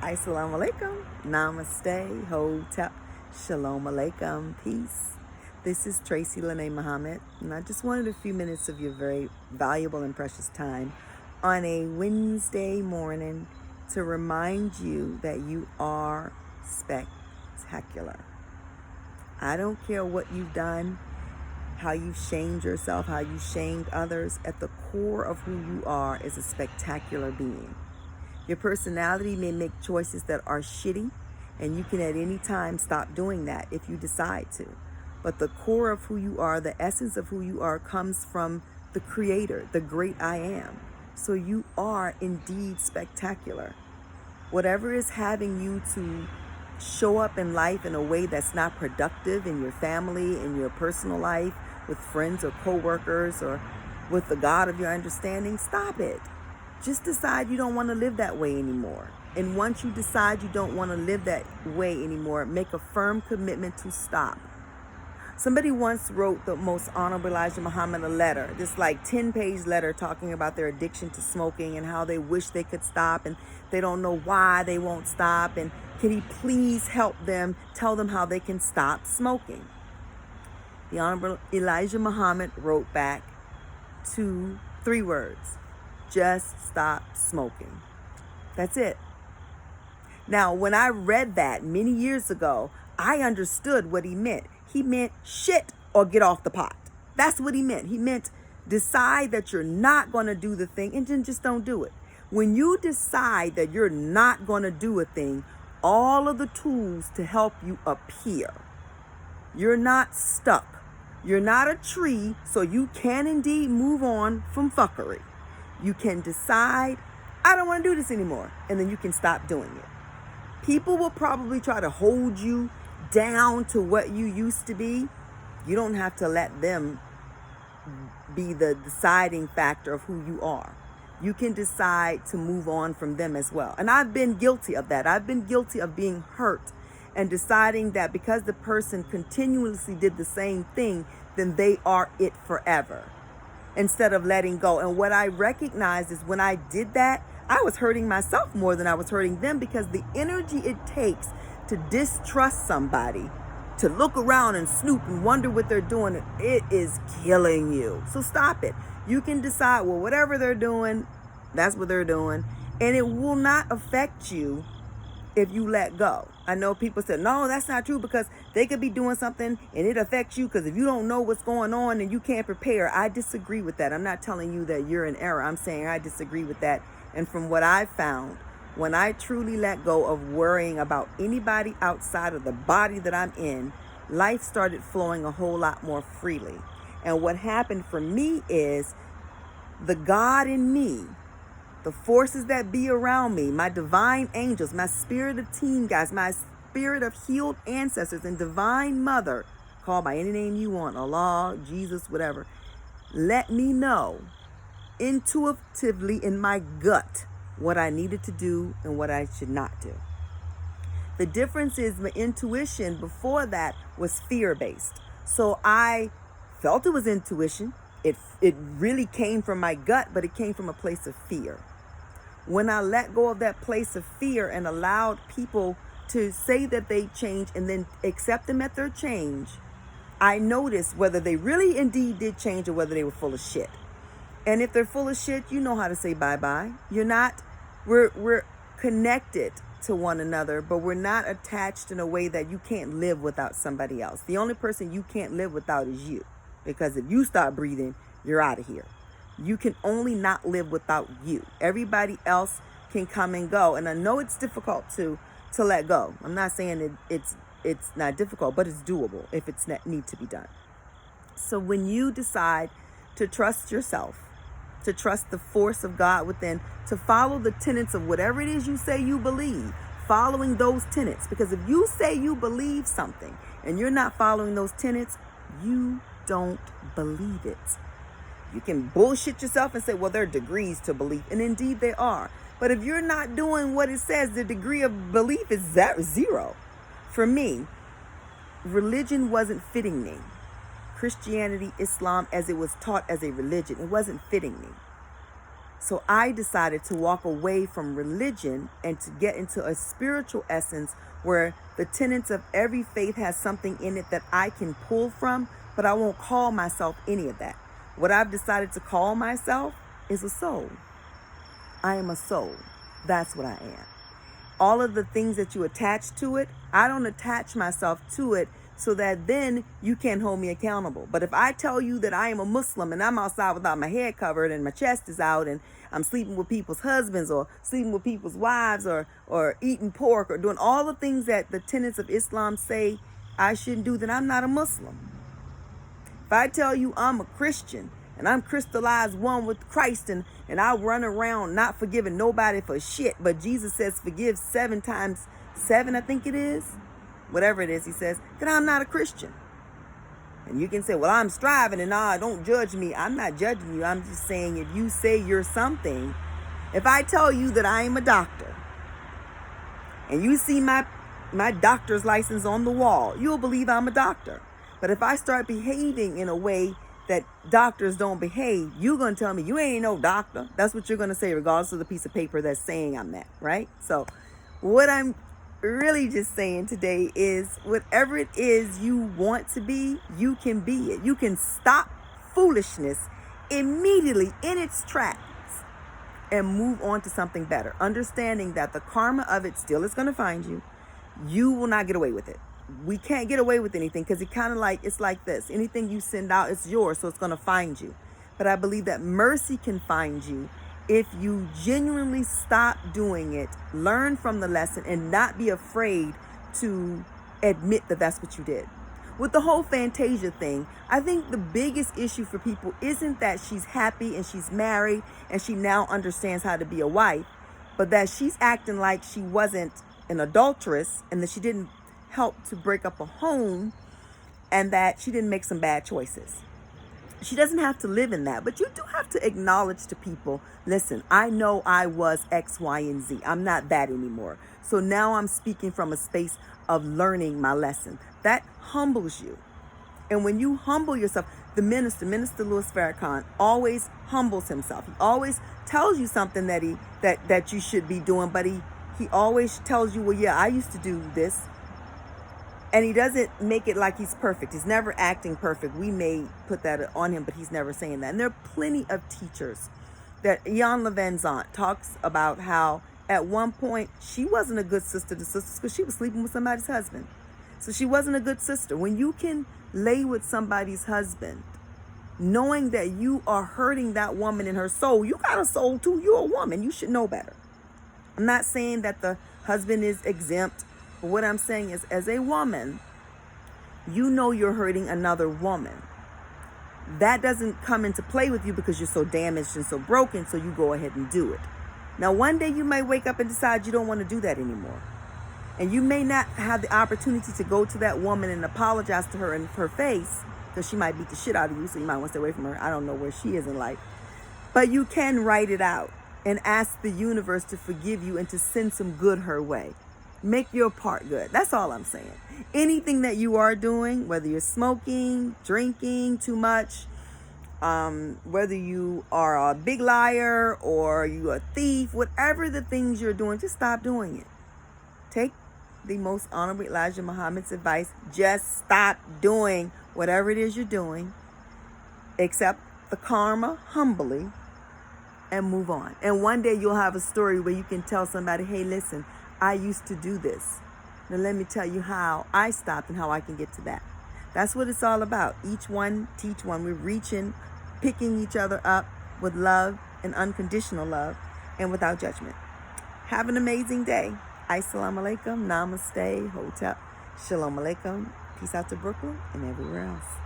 Assalamu alaikum, namaste, hotep, shalom alaikum, peace. This is Tracy Lene Muhammad, and I just wanted a few minutes of your very valuable and precious time on a Wednesday morning to remind you that you are spectacular. I don't care what you've done, how you've shamed yourself, how you shamed others. At the core of who you are is a spectacular being. Your personality may make choices that are shitty, and you can at any time stop doing that if you decide to. But the core of who you are, the essence of who you are, comes from the Creator, the great I am. So you are indeed spectacular. Whatever is having you to show up in life in a way that's not productive in your family, in your personal life, with friends or coworkers, or with the God of your understanding, stop it. Just decide you don't want to live that way anymore. And once you decide you don't want to live that way anymore, make a firm commitment to stop. Somebody once wrote the Most Honorable Elijah Muhammad a letter, this like 10-page letter talking about their addiction to smoking and how they wish they could stop and they don't know why they won't stop, and can he please help them, tell them how they can stop smoking. The Honorable Elijah Muhammad wrote back 3 words: just stop smoking. That's it. Now, when I read that many years ago, I understood what he meant. He meant shit or get off the pot. That's what he meant. He meant decide that you're not going to do the thing and then just don't do it. When you decide that you're not going to do a thing, all of the tools to help you appear. You're not stuck. You're not a tree, so you can indeed move on from fuckery. You can decide, I don't want to do this anymore, and then you can stop doing it. People will probably try to hold you down to what you used to be. You don't have to let them be the deciding factor of who you are. You can decide to move on from them as well. And I've been guilty of that. I've been guilty of being hurt and deciding that because the person continuously did the same thing, then they are it forever, instead of letting go. And what I recognized is when I did that, I was hurting myself more than I was hurting them, because the energy it takes to distrust somebody, to look around and snoop and wonder what they're doing, it is killing you. So stop it. You can decide, well, whatever they're doing, that's what they're doing, and it will not affect you if you let go. I know people say, no, that's not true, because they could be doing something and it affects you, because if you don't know what's going on and you can't prepare. I disagree with that. I'm not telling you that you're in error. I'm saying I disagree with that. And from what I've found, when I truly let go of worrying about anybody outside of the body that I'm in, life started flowing a whole lot more freely. And what happened for me is the God in me, the forces that be around me, my divine angels, my spirit of teen guys, my spirit of healed ancestors and divine mother, call by any name you want, Allah, Jesus, whatever, let me know intuitively in my gut what I needed to do and what I should not do. The difference is my intuition before that was fear-based. So I felt it was intuition. It really came from my gut, but it came from a place of fear. When I let go of that place of fear and allowed people to say that they changed and then accept them at their change, I noticed whether they really indeed did change or whether they were full of shit. And if they're full of shit, you know how to say bye-bye. We're connected to one another, but we're not attached in a way that you can't live without somebody else. The only person you can't live without is you, because if you stop breathing, you're out of here. You can only not live without you. Everybody else can come and go. And I know it's difficult to let go. I'm not saying it's not difficult, but it's doable if it's need to be done. So when you decide to trust yourself, to trust the force of God within, to follow the tenets of whatever it is you say you believe, following those tenets. Because if you say you believe something and you're not following those tenets, you don't believe it. You can bullshit yourself and say, well, there are degrees to belief. And indeed they are. But if you're not doing what it says, the degree of belief is zero. For me, religion wasn't fitting me. Christianity, Islam, as it was taught as a religion, it wasn't fitting me. So I decided to walk away from religion and to get into a spiritual essence where the tenets of every faith has something in it that I can pull from, but I won't call myself any of that. What I've decided to call myself is a soul. I am a soul. That's what I am. All of the things that you attach to it, I don't attach myself to it so that then you can't hold me accountable. But if I tell you that I am a Muslim and I'm outside without my head covered and my chest is out and I'm sleeping with people's husbands or sleeping with people's wives or eating pork or doing all the things that the tenets of Islam say I shouldn't do, then I'm not a Muslim. If I tell you I'm a Christian and I'm crystallized one with Christ and I run around not forgiving nobody for shit, but Jesus says forgive 7 times 7, I think it is. Whatever it is, he says, then I'm not a Christian. And you can say, well, I'm striving and don't judge me. I'm not judging you. I'm just saying if you say you're something, if I tell you that I am a doctor and you see my doctor's license on the wall, you'll believe I'm a doctor. But if I start behaving in a way that doctors don't behave, you're going to tell me you ain't no doctor. That's what you're going to say, regardless of the piece of paper that's saying I'm that, right? So what I'm really just saying today is whatever it is you want to be, you can be it. You can stop foolishness immediately in its tracks and move on to something better, understanding that the karma of it still is going to find you. You will not get away with it. We can't get away with anything because it's like this. Anything you send out, it's yours, so it's going to find you. But I believe that mercy can find you if you genuinely stop doing it, learn from the lesson, and not be afraid to admit that that's what you did. With the whole Fantasia thing, I think the biggest issue for people isn't that she's happy and she's married and she now understands how to be a wife, but that she's acting like she wasn't an adulteress and that she didn't help to break up a home and that she didn't make some bad choices. She doesn't have to live in that, but you do have to acknowledge to people, listen, I know I was X, Y, and Z. I'm not that anymore. So now I'm speaking from a space of learning my lesson. That humbles you. And when you humble yourself, the Minister Louis Farrakhan, always humbles himself. He always tells you something that you should be doing, but he always tells you, well, yeah, I used to do this. And he doesn't make it like he's perfect. He's never acting perfect. We may put that on him, but he's never saying that. And there are plenty of teachers that Ian Levin's aunt talks about how at one point she wasn't a good sister to sisters because she was sleeping with somebody's husband. So she wasn't a good sister. When you can lay with somebody's husband, knowing that you are hurting that woman in her soul, you got a soul too. You're a woman. You should know better. I'm not saying that the husband is exempt. But what I'm saying is, as a woman, you know you're hurting another woman. That doesn't come into play with you because you're so damaged and so broken, so you go ahead and do it. Now, one day you may wake up and decide you don't want to do that anymore. And you may not have the opportunity to go to that woman and apologize to her in her face because she might beat the shit out of you, so you might want to stay away from her. I don't know where she is in life. But you can write it out and ask the universe to forgive you and to send some good her way. Make your part good. That's all I'm saying. Anything that you are doing, whether you're smoking, drinking too much, whether you are a big liar or you're a thief, whatever the things you're doing, just stop doing it. Take the most honorable Elijah Muhammad's advice. Just stop doing whatever it is you're doing. Accept the karma humbly and move on. And one day you'll have a story where you can tell somebody, hey, listen, I used to do this. Now let me tell you how I stopped and how I can get to that. That's what it's all about. Each one, teach one. We're reaching, picking each other up with love and unconditional love and without judgment. Have an amazing day. Assalamu alaikum, namaste, hotep, shalom alaikum. Peace out to Brooklyn and everywhere else.